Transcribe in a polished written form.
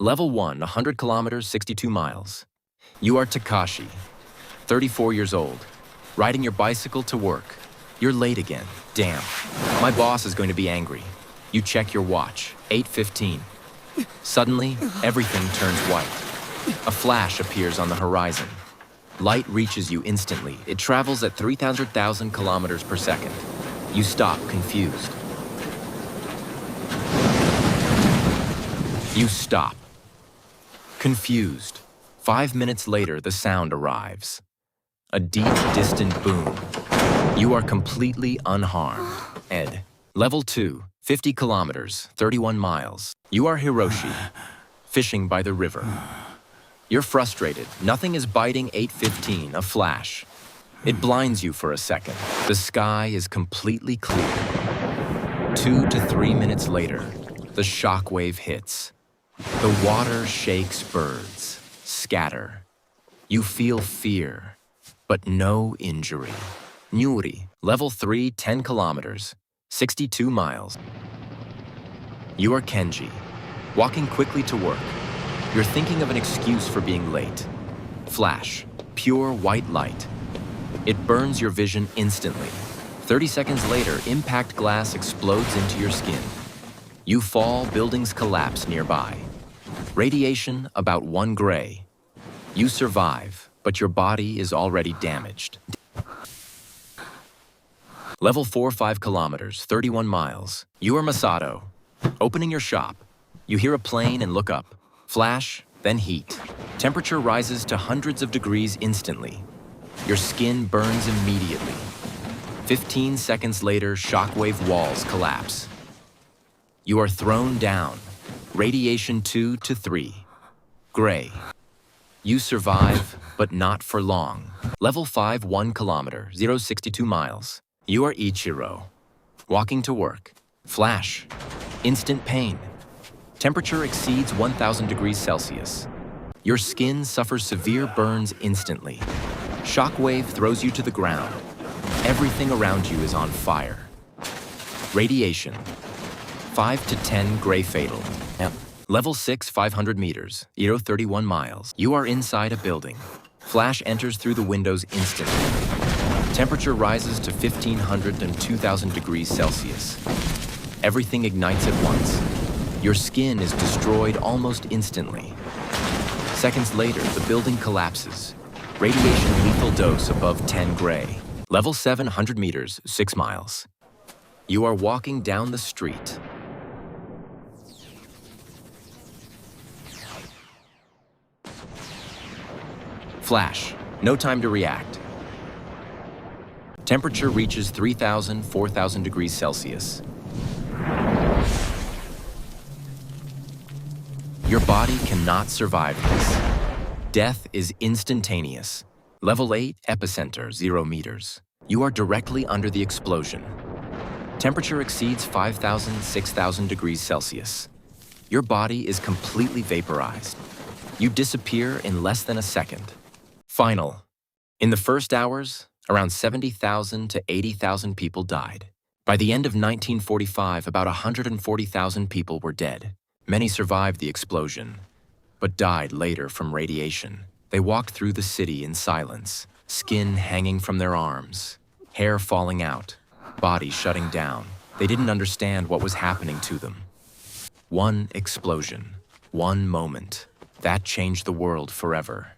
Level 1, 100 kilometers, 62 miles. You are Takashi, 34 years old, riding your bicycle to work. You're late again. Damn. My boss is going to be angry. You check your watch, 8:15. Suddenly, everything turns white. A flash appears on the horizon. Light reaches you instantly. It travels at 300,000 kilometers per second. You stop, confused. You stop. Confused. 5 minutes later, the sound arrives. A deep, distant boom. You are completely unharmed. Ed. Level 2, 50 kilometers, 31 miles. You are Hiroshi, fishing by the river. You're frustrated. Nothing is biting 8:15, a flash. It blinds you for a second. The sky is completely clear. 2 to 3 minutes later, the shockwave hits. The water shakes birds, scatter. You feel fear, but no injury. Nyuri, level 3, 10 kilometers, 62 miles. You are Kenji, walking quickly to work. You're thinking of an excuse for being late. Flash, pure white light. It burns your vision instantly. 30 seconds later, impact glass explodes into your skin. You fall, buildings collapse nearby. Radiation about 1 gray. You survive, but your body is already damaged. Level 4, 5 kilometers, 31 miles. You are Masato, opening your shop. You hear a plane and look up. Flash, then heat. Temperature rises to hundreds of degrees instantly. Your skin burns immediately. 15 seconds later, shockwave walls collapse. You are thrown down. Radiation 2 to 3. Gray. You survive, but not for long. Level 5, 1 kilometer, 062 miles. You are Ichiro, walking to work. Flash. Instant pain. Temperature exceeds 1,000 degrees Celsius. Your skin suffers severe burns instantly. Shockwave throws you to the ground. Everything around you is on fire. Radiation. 5 to 10 gray fatal. Level 6, 500 meters, 31 miles. You are inside a building. Flash enters through the windows instantly. Temperature rises to 1,500 and 2,000 degrees Celsius. Everything ignites at once. Your skin is destroyed almost instantly. Seconds later, the building collapses. Radiation lethal dose above 10 gray. Level 7, 100 meters, 6 miles. You are walking down the street. Flash. No time to react. Temperature reaches 3,000, 4,000 degrees Celsius. Your body cannot survive this. Death is instantaneous. Level 8, epicenter, 0 meters. You are directly under the explosion. Temperature exceeds 5,000, 6,000 degrees Celsius. Your body is completely vaporized. You disappear in less than a second. Final. In the first hours, around 70,000 to 80,000 people died. By the end of 1945, about 140,000 people were dead. Many survived the explosion, but died later from radiation. They walked through the city in silence, skin hanging from their arms, hair falling out, bodies shutting down. They didn't understand what was happening to them. One explosion, one moment, that changed the world forever.